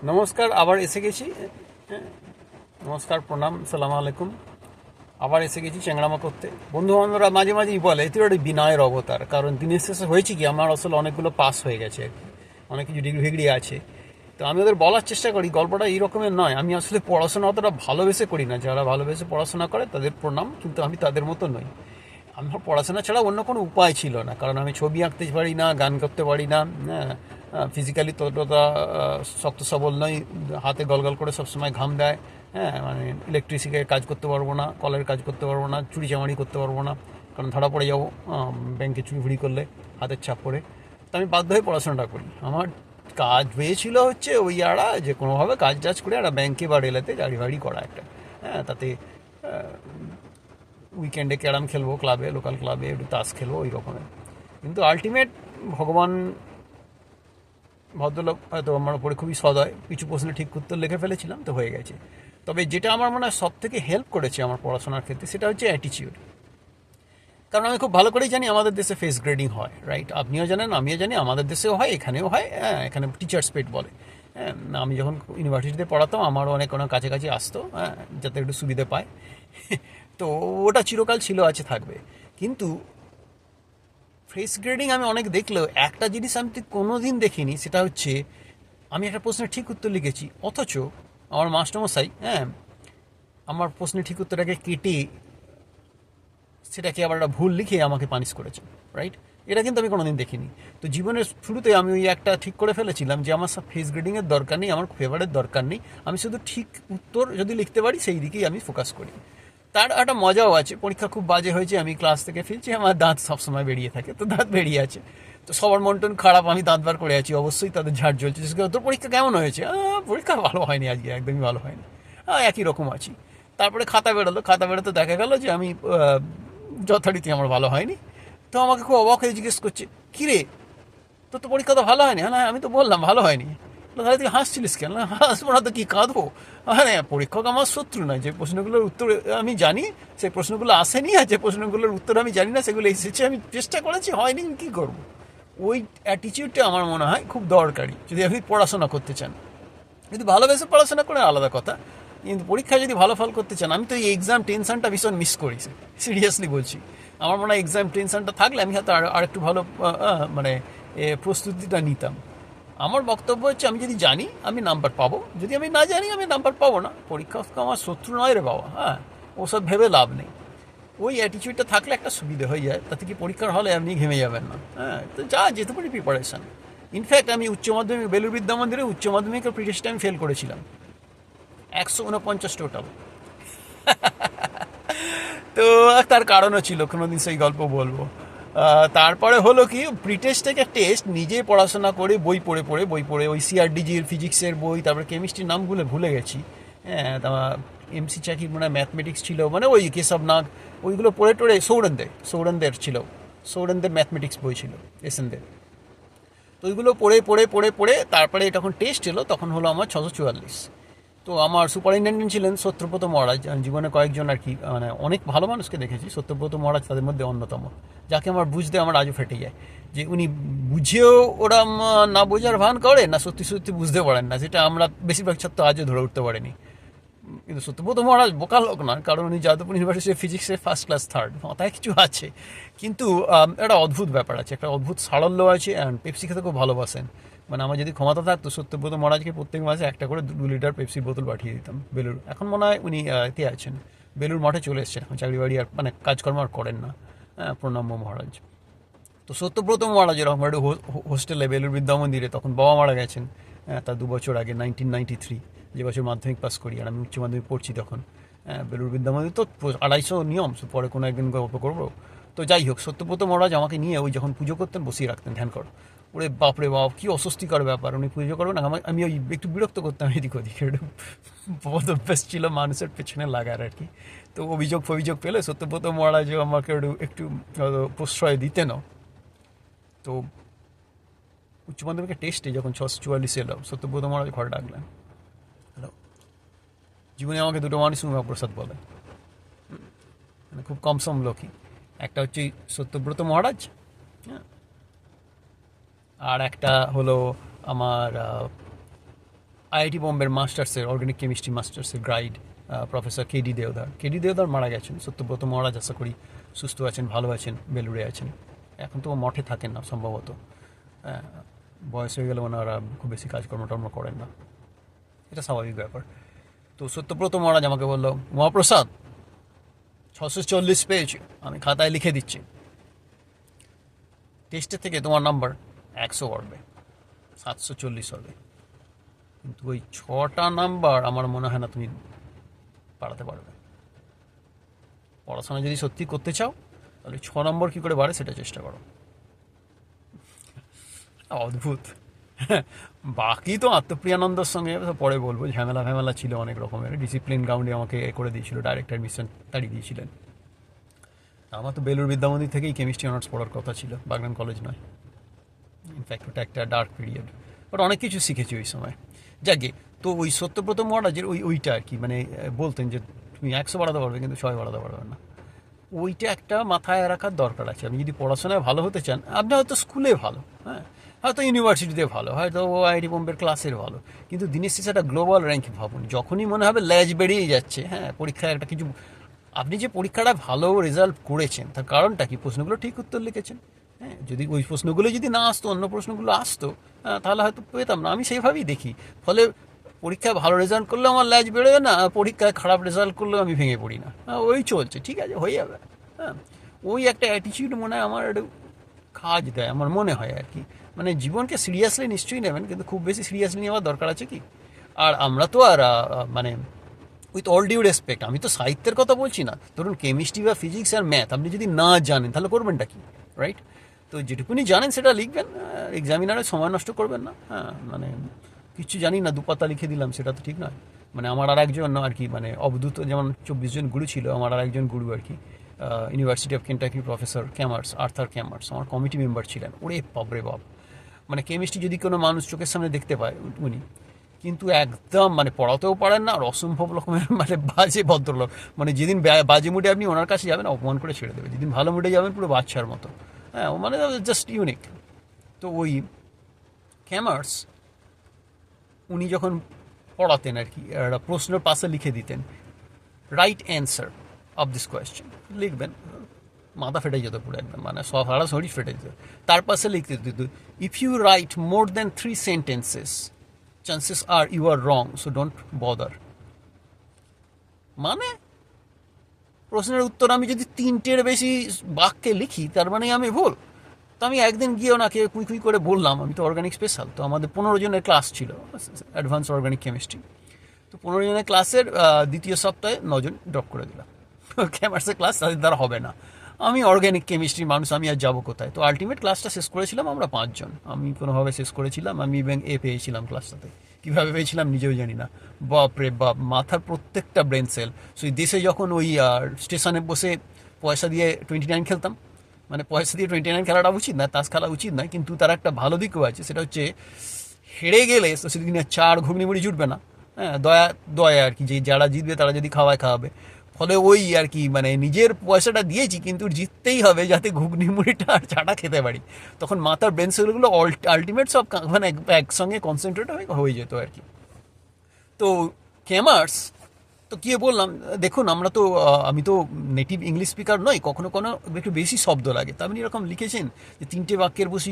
নমস্কার, আবার এসে গেছি। হ্যাঁ, নমস্কার, প্রণাম, সালাম আলাইকুম। আবার এসে গেছি চ্যাংড়ামা করতে। বন্ধু বান্ধবরা মাঝে মাঝেই বলে তুই একটা বিনয়ের অবতার, কারণ দিনের শেষে হয়েছে কি, আমার আসলে অনেকগুলো পাস হয়ে গেছে আর কি, অনেক কিছু ডিগ্রি ফিগ্রি আছে। তো আমি ওদের বলার চেষ্টা করি গল্পটা এই রকমের নয়, আমি আসলে পড়াশোনা অতটা ভালোবেসে করি না। যারা ভালোবেসে পড়াশোনা করে তাদের প্রণাম, কিন্তু আমি তাদের মতো নই। আমার পড়াশোনা ছাড়া অন্য কোনো উপায় ছিল না, কারণ আমি ছবি আঁকতে পারি না, গান করতে পারি না। হ্যাঁ, ফিজিক্যালি ততটা শক্ত সবল নই, হাতে গলগল করে সবসময় ঘাম দেয়। হ্যাঁ, মানে ইলেকট্রিসিটির কাজ করতে পারবো না, কলের কাজ করতে পারবো না, চুরি চামারি করতে পারবো না, কারণ ধরা পড়ে যাবো ব্যাংকে চুরি ফুরি করলে হাতের ছাপ পড়ে। তো আমি বাধ্য হয়ে পড়াশোনাটা করি। আমার কাজ হয়েছিল হচ্ছে ওই যে কোনোভাবে কাজ টাজ করে একটা ব্যাংকে বা রেলেতে চাকরি বাড়ি করা একটা। হ্যাঁ, তাতে উইকেন্ডে ক্যারাম খেলবো ক্লাবে, লোকাল ক্লাবে একটু তাস খেলবো ওই রকমের। কিন্তু আলটিমেট ভগবান, ভদ্রলোক হয়তো আমার উপরে খুবই সদয়, কিছু প্রশ্নের ঠিক উত্তর লিখে ফেলেছিলাম, তো হয়ে গেছে। তবে যেটা আমার মনে হয় সব থেকে হেল্প করেছে আমার পড়াশোনার ক্ষেত্রে, সেটা হচ্ছে অ্যাটিচিউড। কারণ আমি খুব ভালো করেই জানি আমাদের দেশে ফেস গ্রেডিং হয়, রাইট? আপনিও জানেন, আমিও জানি, আমাদের দেশেও হয়, এখানেও হয়। হ্যাঁ, এখানে টিচার্স পেট বলে। হ্যাঁ, আমি যখন ইউনিভার্সিটিতে পড়াতাম আমারও অনেক অনেক কাছাকাছি আসতো, হ্যাঁ, যাতে একটু সুবিধে পায়। তো ওটা চিরকাল ছিল, আছে, থাকবে। কিন্তু ফেস গ্রেডিং আমি অনেক দেখলেও একটা জিনিস আমি কোনো দিন দেখিনি, সেটা হচ্ছে আমি একটা প্রশ্নের ঠিক উত্তর লিখেছি, অথচ আমার মাস্টারমশাই, হ্যাঁ, আমার প্রশ্নের ঠিক উত্তরটাকে কেটে সেটাকে আবার একটা ভুল লিখে আমাকে পানিশ করেছে, রাইট? এটা কিন্তু আমি কোনোদিন দেখিনি। তো জীবনের শুরুতে আমি ওই একটা ঠিক করে ফেলেছিলাম যে আমার সব ফেস গ্রেডিংয়ের দরকার নেই, আমার ফেভারের দরকার নেই, আমি শুধু ঠিক উত্তর যদি লিখতে পারি সেই দিকেই আমি ফোকাস করি। তার একটা মজাও আছে, পরীক্ষা খুব বাজে হয়েছে, আমি ক্লাস থেকে ফিরছি, আমার দাঁত সবসময় বেরিয়ে থাকে, তো দাঁত বেরিয়ে আছে। তো সবার মন টন খারাপ, আমি দাঁত বার করে আছি, অবশ্যই তাদের ঝাড় জ্বলছে, তোর পরীক্ষা কেমন হয়েছে? পরীক্ষা ভালো হয়নি আজকে, একদমই ভালো হয়নি। একই রকম আছি। তারপরে খাতা বেরোলো, খাতা বেরোতে দেখা গেল যে আমি যথারীতি আমার ভালো হয়নি। তো আমাকে খুব অবাক হয়ে জিজ্ঞেস করছে, কিরে, তোর তো পরীক্ষা তো ভালো হয়নি? হ্যাঁ, আমি তো বললাম ভালো হয়নি। তাহলে তুই হাসছিলিস কেন? হাসবো না তো কি, কাঁদবো? হ্যাঁ, পরীক্ষক আমার শত্রু নয়। যে প্রশ্নগুলোর উত্তর আমি জানি, সেই প্রশ্নগুলো আসেনি, আর যে প্রশ্নগুলোর উত্তর আমি জানি না সেগুলো এসেছে, আমি চেষ্টা করেছি, হয়নি, কী করবো? ওই অ্যাটিচিউডটা আমার মনে হয় খুব দরকারি যদি আপনি পড়াশোনা করতে চান। কিন্তু ভালোবেসে পড়াশোনা করে আলাদা কথা, কিন্তু পরীক্ষায় যদি ভালো ফল করতে চান, আমি তো এই এক্সাম টেনশনটা ভীষণ মিস করেছি, সিরিয়াসলি বলছি। আমার মনে হয় এক্সাম টেনশনটা থাকলে আমি হয়তো আর একটু ভালো মানে প্রস্তুতিটা নিতাম। আমার বক্তব্য হচ্ছে আমি যদি জানি আমি নাম্বার পাবো, যদি আমি না জানি আমি নাম্বার পাবো না। পরীক্ষা তো আমার শত্রু নয় রে বাবা। হ্যাঁ, ওসব ভেবে লাভ নেই। ওই অ্যাটিচিউডটা থাকলে একটা সুবিধে হয়ে যায়, তাতে কি পরীক্ষার হলে আপনি ঘেমে যাবেন না। হ্যাঁ, তো যা যেতে পারি প্রিপারেশান। ইনফ্যাক্ট আমি উচ্চ মাধ্যমিক বেলুর বিদ্যা মন্দিরে উচ্চ মাধ্যমিকের প্রিটেস্টে আমি ফেল করেছিলাম, 149 টোটাল। তো তার কারণও ছিল, কোনোদিন সেই গল্প বলবো। তারপরে হলো কি, প্রিটেস্ট থেকে টেস্ট নিজে পড়াশোনা করে বই পড়ে ওই সিআরডিজির ফিজিক্সের বই, তারপরে কেমিস্ট্রির নামগুলো ভুলে গেছি। হ্যাঁ, এমসি চাকির মনে হয় ম্যাথমেটিক্স ছিল, মানে ওই কেশব নাগ, ওইগুলো পড়ে টড়ে, সৌরেনদের ছিল, সৌরেনদের ম্যাথমেটিক্স বই ছিল, এসএনদের। তো ওইগুলো পড়ে তারপরে যখন টেস্ট এলো তখন হলো আমার 644। তো আমার সুপারিনটেন্ডেন্ট ছিলেন সত্যব্রত মহারাজ। আমি জীবনে কয়েকজন আর কি, মানে অনেক ভালো মানুষকে দেখেছি, সত্যব্রত মহারাজ তাদের মধ্যে অন্যতম, যাকে আমার বুঝতে আমার আজও ফেটে যায় যে উনি বুঝেও ওরা না বোঝার ভান করে, না সত্যি সত্যি বুঝতে পারেন না, যেটা আমরা বেশিরভাগ ছাত্র আজও ধরে উঠতে পারিনি। কিন্তু সত্যব্রত মহারাজ বোকা লোক না, কারণ উনি যাদবপুর ইউনিভার্সিটি ফিজিক্সে ফার্স্ট ক্লাস থার্ড, মাথায় কিছু আছে। কিন্তু একটা অদ্ভুত ব্যাপার আছে, একটা অদ্ভুত সারল্য আছে, অ্যান্ড পেপসি খেতে খুব ভালোবাসেন। মানে আমার যদি ক্ষমতা থাকতো সত্যব্রত মহারাজকে প্রত্যেক মাসে একটা করে 2 লিটার পেপসির বোতল পাঠিয়ে দিতাম বেলুর। এখন মনে হয় উনি এতে আছেন, বেলুর মঠে চলে এসেছেন, এখন চাকরি বাড়ি আর মানে কাজকর্ম আর করেন না। হ্যাঁ, প্রণম্য মহারাজ। তো সত্যব্রত মহারাজ এরকম একটা হোস্টেলে বেলুর বিদ্যা মন্দিরে, তখন বাবা মারা গেছেন। হ্যাঁ, তার 2 বছর আগে, 1993, যে বছর মাধ্যমিক পাস করি আর আমি উচ্চ মাধ্যমিক পড়ছি তখন। হ্যাঁ, বেলুর বিদ্যা মন্দির তো 250 নিয়ম, পরে কোনো একদিন গল্প করবো। তো যাই হোক, সত্যব্রত মহারাজ আমাকে নিয়ে ওই যখন পুজো করতেন বসিয়ে রাখতেন, ধ্যান কর। ওরে বাপরে বাপ, কি অস্বস্তিকর ব্যাপার, উনি পুজো করবেন না, আমি ওই একটু বিরক্ত করতাম এদিক ওদিক, একটু বহুত অভ্যাস ছিল মানুষের পেছনে লাগার আর কি। তো অভিযোগ পেলে সত্যব্রত মহারাজও আমাকে একটু একটু প্রশ্রয় দিতেনও। তো উচ্চ মাধ্যমিকের টেস্টে যখন 644 এলো, সত্যব্রত মহারাজ ঘরে ডাকলেন। হ্যালো, জীবনে আমাকে দুটো মানুষ মহাপ্রসাদ বলে, মানে খুব কম সম লোকই। একটা হচ্ছে সত্যব্রত মহারাজ, হ্যাঁ, আর একটা হলো আমার আইআইটি বোম্বের মাস্টার্সের অর্গানিক কেমিস্ট্রি মাস্টার্সের গাইড প্রফেসর কেডি দেওদার মারা গেছেন। সত্যব্রত মহারাজ আশা করি সুস্থ আছেন, ভালো আছেন, বেলুড়ে আছেন। এখন তো মঠে থাকেন না সম্ভবত, বয়স হয়ে গেলে ওনারা খুব বেশি কাজকর্ম টর্ম করেন না, এটা স্বাভাবিক ব্যাপার। তো সত্যব্রত মহারাজ আমাকে বললো, মহাপ্রসাদ 640 পেয়েছি, আমি খাতায় লিখে দিচ্ছি, টেস্টের থেকে তোমার নাম্বার 100 বাড়বে, 740 হবে, কিন্তু ওই 6টা নাম্বার আমার মনে হয় না তুমি বাড়াতে পারবে। পড়াশোনা যদি সত্যি করতে চাও তাহলে 6 নম্বর কী করে বাড়ে সেটা চেষ্টা করো। অদ্ভুত। বাকি তো আত্মপ্রিয়ানন্দর সঙ্গে পরে বলবো, ঝামেলা ছিল অনেক রকমের, ডিসিপ্লিন গ্রাউন্ডে আমাকে করে দিয়েছিল, ডাইরেক্ট অ্যাডমিশন তাড়িয়ে দিয়েছিলেন। আমার তো বেলুর বিদ্যামন্দির থেকেই কেমিস্ট্রি অনার্স পড়ার কথা ছিল, বাগনান কলেজ নয়। ইনফ্যাক্ট ওটা একটা ডার্ক পিরিয়ড, বাট অনেক কিছু শিখেছি ওই সময়। যাকে তো ওই সত্যব্রত মহারাজের ওইটা আর কি, মানে বলতেন যে তুমি 100 বাড়াতে পারবে কিন্তু 6 বাড়াতে পারবে না। ওইটা একটা মাথায় রাখার দরকার আছে। আপনি যদি পড়াশোনায় ভালো হতে চান, আপনি হয়তো স্কুলে ভালো, হ্যাঁ, হয়তো ইউনিভার্সিটিতে ভালো, হয়তো আইআইটি বোম্বের ক্লাসের ভালো, কিন্তু দিনের শেষে একটা গ্লোবাল র্যাঙ্ক ভাবুন। যখনই মনে হবে ল্যাজ বেরিয়ে যাচ্ছে, হ্যাঁ, পরীক্ষায় একটা কিছু, আপনি যে পরীক্ষাটা ভালো রেজাল্ট করেছেন তার কারণটা কি? প্রশ্নগুলো ঠিক উত্তর লিখেছেন। হ্যাঁ, যদি ওই প্রশ্নগুলো যদি না আসতো, অন্য প্রশ্নগুলো আসতো, তাহলে হয়তো পেতাম না। আমি সেইভাবেই দেখি। ফলে পরীক্ষায় ভালো রেজাল্ট করলেও আমার ল্যাজ বেরোয় না, পরীক্ষায় খারাপ রেজাল্ট করলেও আমি ভেঙে পড়ি না। ওই চলছে, ঠিক আছে, হয়ে যাবে। হ্যাঁ, ওই একটা অ্যাটিচিউড মনে হয় আমার একটু কাজ দেয়, আমার মনে হয় আর কি। মানে জীবনকে সিরিয়াসলি নিশ্চয়ই নেবেন, কিন্তু খুব বেশি সিরিয়াসলি নেওয়ার দরকার আছে কি? আর আমরা তো আর মানে উইথ অল ডিউ রেসপেক্ট, আমি তো সাহিত্যের কথা বলছি না। ধরুন কেমিস্ট্রি বা ফিজিক্স আর ম্যাথ আপনি যদি না জানেন তাহলে করবেনটা কি, রাইট? তো যেটুকুনি জানেন সেটা লিখবেন, এক্সামিনারে সময় নষ্ট করবেন না। হ্যাঁ, মানে কিছু জানি না 2 পাতা লিখে দিলাম, সেটা তো ঠিক নয়। মানে আমার আর একজন আর কি, মানে অবধূত যেমন 24 জন গুরু ছিল, আমার আর একজন গুরু আর কি, University of Kentucky professor Cammers, Arthur Cammers, আমার কমিটি মেম্বার ছিলেন। ওরে বাপরে বাপ, মানে কেমিস্ট্রি যদি কোনো মানুষ চোখের সামনে দেখতে পায় উনি, কিন্তু একদম মানে পড়াতেও পারেন না, আর অসম্ভব রকমের মানে বাজে ভদ্রলোক। মানে যেদিন বাজে মুডে আপনি ওনার কাছে যাবেন অপমান করে ছেড়ে দেবে, যেদিন ভালো মুডে যাবেন পুরো বাচ্চার মতো। হ্যাঁ, ও মানে জাস্ট ইউনিক। তো ওই ক্যামার্স উনি যখন পড়াতেন আর কি, একটা প্রশ্নের পাশে লিখে দিতেন right answer of this question, লিখবেন, মাথা ফেটে যেত পুরো একদম, মানে সারা শরীর ফেটে যেত। তার পাশে লিখতে দিত, if you write more than 3 sentences chances are you are wrong, so don't bother. মানে প্রশ্নের উত্তর আমি যদি 3টের বেশি বাক্যে লিখি তার মানে আমি ভুল। তো আমি একদিন গিয়ে ওনাকে কুই করে বললাম, আমি তো অর্গানিক স্পেশাল, তো আমাদের 15 জনের ক্লাস ছিল, অ্যাডভান্স অর্গানিক কেমিস্ট্রি। তো 15 জনের ক্লাসের দ্বিতীয় সপ্তাহে 9 জন ড্রপ করে দিলাম। ক্যামার্সের ক্লাস তাদের দ্বারা হবে না, আমি অর্গানিক কেমিস্ট্রির মানুষ, আমি আর যাবো কোথায়? তো আলটিমেট ক্লাসটা শেষ করেছিলাম আমরা 5 জন, আমি কোনোভাবে শেষ করেছিলাম। আমি ইভেন এ পেয়েছিলাম ক্লাসটাতে, কীভাবে পেয়েছিলাম নিজেও জানি না। বাপ রে বাপ, মাথার প্রত্যেকটা ব্রেন সেল। সেই দেশে যখন ওই স্টেশনে বসে পয়সা দিয়ে 29 খেলতাম, মানে পয়সা দিয়ে 29 খেলাটা উচিত না, তাস খেলা উচিত নয়, কিন্তু তার একটা ভালো দিকও আছে, সেটা হচ্ছে হেরে গেলে তো সেদিন 4 ঘুগনি মুড়ি জুটবে না। হ্যাঁ, দয়া আর কি, যে যারা জিতবে তারা যদি খাওয়াবে। ফলে ওই আর কি, মানে নিজের পয়সাটা দিয়েছি কিন্তু জিততেই হবে যাতে ঘুগনি মুড়িটা আর চাটা খেতে পারি। তখন মাথার ব্রেন সেলগুলো আলটিমেট সব মানে একসঙ্গে কনসেন্ট্রেট হয়ে যেত আর কি। তো ক্যামার্স তো গিয়ে বললাম, দেখুন আমরা তো আমি তো নেটিভ ইংলিশ স্পিকার নই, কখনো কোনো একটু বেশি শব্দ লাগে। তা আপনি এরকম লিখেছেন যে 3টে বাক্যের বসে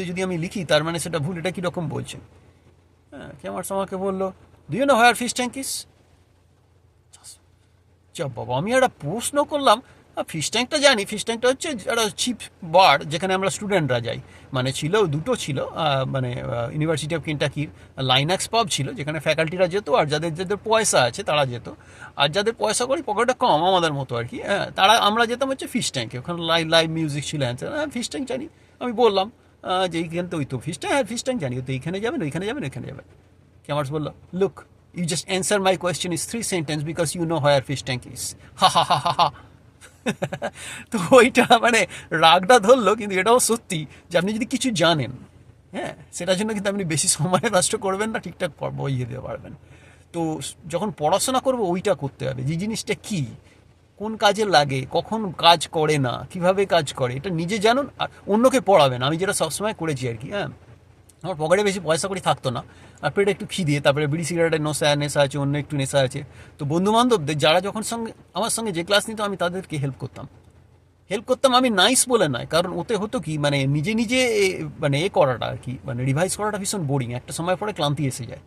যদি আমি লিখি তার মানে সেটা ভুল, এটা কীরকম বলছেন? হ্যাঁ, ক্যামার্স আমাকে বললো, do you know where fish tank is? বাবা, আমি একটা প্রশ্ন করলাম। ফিশ ট্যাঙ্কটা জানি, ফিশ ট্যাঙ্কটা হচ্ছে একটা চিপ বার যেখানে আমরা স্টুডেন্টরা যাই। মানে ছিল, দুটো ছিল, মানে ইউনিভার্সিটি অফ কেন্টাকির লাইনাক্স পাব ছিল যেখানে ফ্যাকাল্টিরা যেত, আর যাদের যাদের পয়সা আছে তারা যেত। আর যাদের পয়সা করি পকেটটা কম আমাদের মতো আর কি, হ্যাঁ, তারা আমরা যেতাম হচ্ছে ফিশ ট্যাঙ্কে, ওখানে লাইভ মিউজিক ছিল। হ্যাঁ, ফিশ ট্যাঙ্ক জানি। আমি বললাম যে এইখানে তো ওই তো ফিশ ট্যাঙ্ক, হ্যাঁ ফিশ ট্যাঙ্ক জানি, তো এইখানে যাবেন, ওইখানে যাবেন, ওইখানে যাবেন। ক্যামার্স বললো, look, you just answer my question is 3 sentences because you know where fish tank is. Ha ha ha ha ha. তো ওইটা মানে রাগটা ধরলো, কিন্তু এটাও সত্যি যে আপনি যদি কিছু জানেন, হ্যাঁ, সেটার জন্য কিন্তু আপনি বেশি সময় নষ্ট করবেন না, ঠিকঠাক বই দিতে পারবেন। তো যখন পড়াশোনা করবো ওইটা করতে হবে, যে জিনিসটা কি, কোন কাজে লাগে, কখন কাজ করে না, কিভাবে কাজ করে, এটা নিজে জানুন আর অন্যকে পড়াবেন। আমি যেটা সবসময় করেছি আর কি, হ্যাঁ, আমার পকেটে বেশি পয়সা কড়ি থাকতো না, আর পেটে একটু খিদে, তারপরে বিড়ি সিগারেটের নেশা আছে, অন্য একটু নেশা আছে। তো বন্ধু বান্ধবদের যারা যখন আমার সঙ্গে যে ক্লাস নিত, আমি তাদেরকে হেল্প করতাম আমি নাইস বলে নয়, কারণ ওতে হতো কি মানে নিজে নিজে মানে করাটা আর কি, মানে রিভাইজ করাটা ভীষণ বোরিং, একটা সময় পরে ক্লান্তি এসে যায়।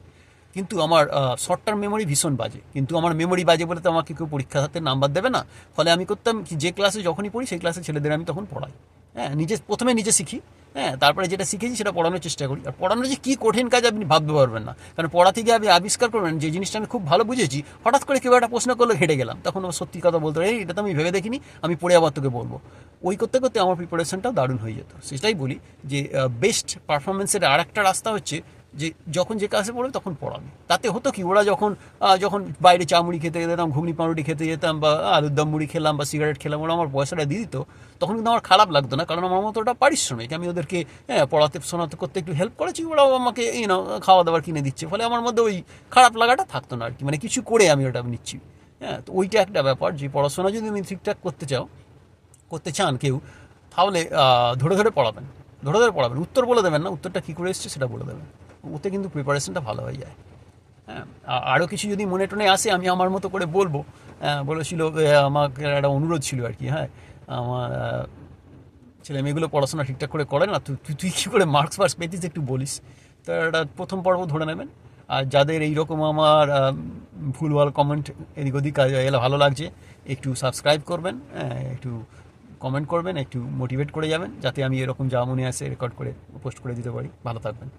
কিন্তু আমার শর্ট টার্ম মেমোরি ভীষণ বাজে, কিন্তু আমার মেমোরি বাজে বলে তো আমাকে কেউ পরীক্ষাতে নাম্বার দেবে না। ফলে আমি করতাম কি, যে ক্লাসে যখনই পড়ি সেই ক্লাসে ছেলেদের আমি তখন পড়াই। হ্যাঁ, প্রথমে নিজে শিখি। হ্যাঁ, তারপরে যেটা শিখেছি সেটা পড়ানোর চেষ্টা করি। আর পড়ানো যে কী কঠিন কাজ আপনি ভাবতে পারবেন না, কারণ পড়া থেকে আপনি আবিষ্কার করবেন যে জিনিসটা আমি খুব ভালো বুঝেছি, হঠাৎ করে কেউ একটা প্রশ্ন করলে ঘেটে গেলাম, তখন আমার সত্যি কথা বলতে এই এটা তো আমি ভেবে দেখিনি, আমি পড়ে আবার তোকে বলবো। ওই করতে করতে আমার প্রিপারেশনটাও দারুণ হয়ে যেত। সেটাই বলি যে বেস্ট পারফরমেন্সের আর একটা রাস্তা হচ্ছে যে যখন যে ক্লাসে পড়বে তখন পড়াবে। তাতে হতো কি, ওরা যখন বাইরে চা মুড়ি খেতে যেতাম, ঘুগনি পাউরুটি খেতে যেতাম, বা আলুর দম মুড়ি খেলাম বা সিগারেট খেলাম, ওরা আমার পয়সাটা দিয়ে দিত, তখন কিন্তু আমার খারাপ লাগতো না, কারণ আমার মতো ওটা পারিশ্রমিক, আমি ওদেরকে পড়াতে শোনাতে করতে একটু হেল্প করেছি, ওরাও আমাকে খাওয়া দাওয়ার কিনে দিচ্ছে, ফলে আমার মধ্যে ওই খারাপ লাগাটা থাকতো না আর কি, মানে কিছু করে আমি ওটা নিচ্ছি। হ্যাঁ, তো ওইটা একটা ব্যাপার, যে পড়াশোনা যদি তুমি ঠিকঠাক করতে চান কেউ, তাহলে ধরে ধরে পড়াবেন, উত্তর বলে দেবেন না, উত্তরটা কী করে এসছে সেটা বলে দেবেন, ওতে কিন্তু প্রিপারেশনটা ভালো হয়ে যায়। হ্যাঁ, আরও কিছু যদি মনে টনে আসে আমি আমার মতো করে বলবো। বলেছিল আমাকে একটা অনুরোধ ছিল আর কি। হ্যাঁ, আমার ছেলে মেয়েগুলো পড়াশোনা ঠিকঠাক করে করে না, তুই কী করে মার্কস পেতিস একটু বলিস। তো একটা প্রথম পর্ব ধরে নেবেন। আর যাদের এইরকম আমার ভুলভাল কমেন্ট এদিক ওদিক এলে ভালো লাগছে, একটু সাবস্ক্রাইব করবেন, একটু কমেন্ট করবেন, একটু মোটিভেট করে যাবেন, যাতে আমি এরকম যা মনে আসে রেকর্ড করে পোস্ট করে দিতে পারি। ভালো থাকবেন।